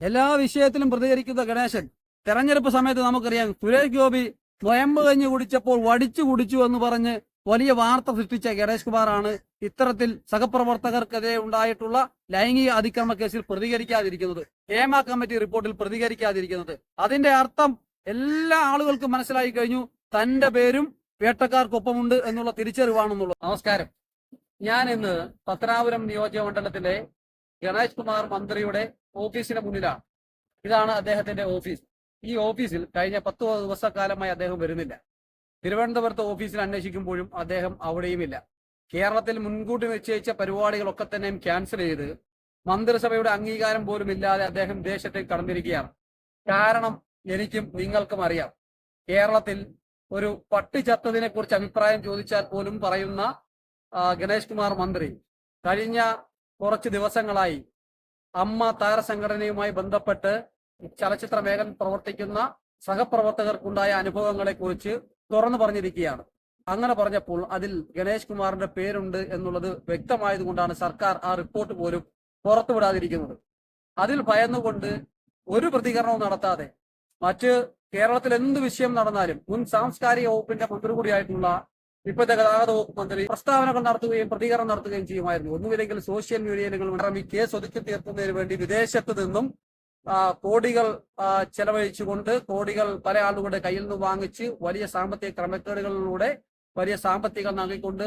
എല്ലാ വിഷയത്തിലും പ്രതികരിക്കുന്ന ഗണേശൻ തെരഞ്ഞെടുപ്പ് സമയത്ത് നമുക്കറിയാം സുരേഷ് ഗോപി സ്വയംഭ കഞ്ഞി കുടിച്ചപ്പോൾ വടിച്ചു കുടിച്ചു എന്ന് പറഞ്ഞ് വലിയ വാർത്ത സൃഷ്ടിച്ച ഗണേഷ് കുമാറാണ് ഇത്തരത്തിൽ സഹപ്രവർത്തകർക്കെതിരെ ഉണ്ടായിട്ടുള്ള ലൈംഗിക അതിക്രമ കേസിൽ പ്രതികരിക്കാതിരിക്കുന്നത്, ഹേമ കമ്മിറ്റി റിപ്പോർട്ടിൽ പ്രതികരിക്കാതിരിക്കുന്നത്. അതിന്റെ അർത്ഥം എല്ലാ ആളുകൾക്കും മനസ്സിലായി കഴിഞ്ഞു, തന്റെ പേരും വേട്ടക്കാർക്കൊപ്പമുണ്ട് എന്നുള്ള തിരിച്ചറിവാണെന്നുള്ളത്. നമസ്കാരം. ഞാൻ ഇന്ന് പത്തനാപുരം നിയോജക മണ്ഡലത്തിലെ ഗണേഷ് കുമാർ മന്ത്രിയുടെ ഓഫീസിന് മുന്നിലാണ്. ഇതാണ് അദ്ദേഹത്തിന്റെ ഓഫീസ്. ഈ ഓഫീസിൽ കഴിഞ്ഞ 10 ദിവസക്കാലമായി അദ്ദേഹം വരുന്നില്ല. തിരുവനന്തപുരത്ത് ഓഫീസിൽ അന്വേഷിക്കുമ്പോഴും അദ്ദേഹം അവിടെയുമില്ല. കേരളത്തിൽ മുൻകൂട്ടി നിശ്ചയിച്ച പരിപാടികളൊക്കെ തന്നെയും ക്യാൻസൽ ചെയ്ത് മന്ത്രിസഭയുടെ അംഗീകാരം പോലും ഇല്ലാതെ അദ്ദേഹം ദേശത്തേക്ക് കടന്നിരിക്കുകയാണ്. കാരണം എനിക്കും നിങ്ങൾക്കും അറിയാം, കേരളത്തിൽ ഒരു പട്ടി ചത്തതിനെ കുറിച്ച് അഭിപ്രായം ചോദിച്ചാൽ പോലും പറയുന്ന ഗണേഷ് കുമാർ മന്ത്രി കഴിഞ്ഞ കുറച്ച് ദിവസങ്ങളായി അമ്മ താരസംഘടനയുമായി ബന്ധപ്പെട്ട് ചലച്ചിത്ര മേഖലയിൽ പ്രവർത്തിക്കുന്ന സഹപ്രവർത്തകർക്കുണ്ടായ അനുഭവങ്ങളെ കുറിച്ച് തുറന്നു പറഞ്ഞിരിക്കുകയാണ്. അങ്ങനെ പറഞ്ഞപ്പോൾ അതിൽ ഗണേഷ് കുമാറിന്റെ പേരുണ്ട് എന്നുള്ളത് വ്യക്തമായതുകൊണ്ടാണ് സർക്കാർ ആ റിപ്പോർട്ട് പോലും പുറത്തുവിടാതിരിക്കുന്നത്. അതിൽ ഭയന്നുകൊണ്ട് ഒരു പ്രതികരണവും നടത്താതെ മറ്റ് കേരളത്തിൽ എന്ത് വിഷയം നടന്നാലും മുൻ സാംസ്കാരിക വകുപ്പിന്റെ മന്ത്രി കൂടിയായിട്ടുള്ള ഇപ്പോഴത്തെ ഗതാഗത വകുപ്പ് മന്ത്രി പ്രസ്താവനകൾ നടത്തുകയും പ്രതികരണം നടത്തുകയും ചെയ്യുമായിരുന്നു. ഒന്നുമില്ലെങ്കിൽ സോഷ്യൽ മീഡിയയിൽ ഈ കേസ് ഒതുക്കി തീർക്കുന്നതിന് വേണ്ടി വിദേശത്ത് നിന്നും കോടികൾ ചെലവഴിച്ചുകൊണ്ട് കോടികൾ പല ആളുകളുടെ കയ്യിൽ നിന്ന് വാങ്ങിച്ച് വലിയ സാമ്പത്തിക ക്രമക്കേടുകളിലൂടെ വലിയ സാമ്പത്തികം നൽകിക്കൊണ്ട്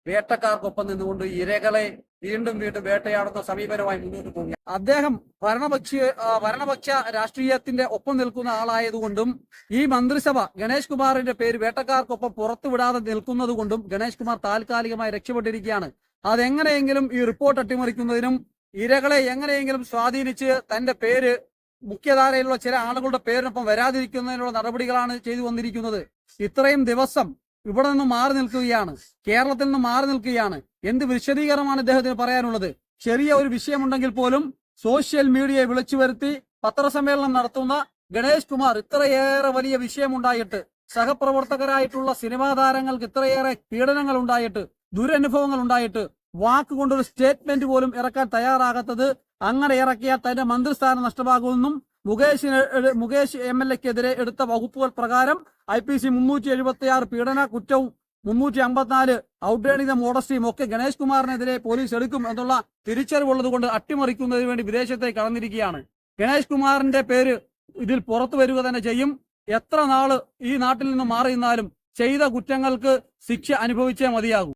വേട്ടക്കാർക്കൊപ്പം നിന്നുകൊണ്ട് ഇരകളെ വീണ്ടും വീണ്ടും വേട്ടയാടുന്ന സമീപനമായി മുന്നോട്ട് പോകുക. അദ്ദേഹം ഭരണപക്ഷ രാഷ്ട്രീയത്തിന്റെ ഒപ്പം നിൽക്കുന്ന ആളായതുകൊണ്ടും ഈ മന്ത്രിസഭ ഗണേഷ് കുമാറിന്റെ പേര് വേട്ടക്കാർക്കൊപ്പം പുറത്തുവിടാതെ നിൽക്കുന്നത് കൊണ്ടും ഗണേഷ് കുമാർ താൽക്കാലികമായി രക്ഷപ്പെട്ടിരിക്കുകയാണ്. അതെങ്ങനെയെങ്കിലും ഈ റിപ്പോർട്ട് അട്ടിമറിക്കുന്നതിനും ഇരകളെ എങ്ങനെയെങ്കിലും സ്വാധീനിച്ച് തന്റെ പേര് മുഖ്യധാരയിലുള്ള ചില ആളുകളുടെ പേരിനൊപ്പം വരാതിരിക്കുന്നതിനുള്ള നടപടികളാണ് ചെയ്തു വന്നിരിക്കുന്നത്. ഇത്രയും ദിവസം ഇവിടെ നിന്ന് മാറി നിൽക്കുകയാണ്, കേരളത്തിൽ നിന്ന് മാറി നിൽക്കുകയാണ്. എന്ത് വിശദീകരണമാണ് ഇദ്ദേഹത്തിന് പറയാനുള്ളത്? ചെറിയ ഒരു വിഷയമുണ്ടെങ്കിൽ പോലും സോഷ്യൽ മീഡിയയെ വിളിച്ചു വരുത്തി പത്രസമ്മേളനം നടത്തുന്ന ഗണേഷ് കുമാർ ഇത്രയേറെ വലിയ വിഷയമുണ്ടായിട്ട്, സഹപ്രവർത്തകരായിട്ടുള്ള സിനിമാ താരങ്ങൾക്ക് ഇത്രയേറെ പീഡനങ്ങൾ ഉണ്ടായിട്ട്, ദുരനുഭവങ്ങൾ ഉണ്ടായിട്ട് വാക്കുകൊണ്ടൊരു സ്റ്റേറ്റ്മെന്റ് പോലും ഇറക്കാൻ തയ്യാറാകാത്തത്, അങ്ങനെ ഇറക്കിയാൽ തന്റെ മന്ത്രിസ്ഥാനം നഷ്ടമാകുമെന്നും മുകേഷ് MLA-ക്കെതിരെ എടുത്ത വകുപ്പുകൾ പ്രകാരം IPC 376 പീഡന കുറ്റവും 354 ഔട്ട്ഡേണിംഗ് മോഡസ്റ്റിയും ഒക്കെ ഗണേഷ് കുമാറിനെതിരെ പോലീസ് എടുക്കും എന്നുള്ള തിരിച്ചറിവുള്ളത് കൊണ്ട് അട്ടിമറിക്കുന്നതിന് വേണ്ടി വിദേശത്തേക്ക് കടന്നിരിക്കുകയാണ്. ഗണേഷ് കുമാറിന്റെ പേര് ഇതിൽ പുറത്തു വരിക തന്നെ ചെയ്യും. എത്ര നാള് ഈ നാട്ടിൽ നിന്ന് മാറി നിന്നാലും ചെയ്ത കുറ്റങ്ങൾക്ക് ശിക്ഷ അനുഭവിച്ചേ മതിയാകൂ.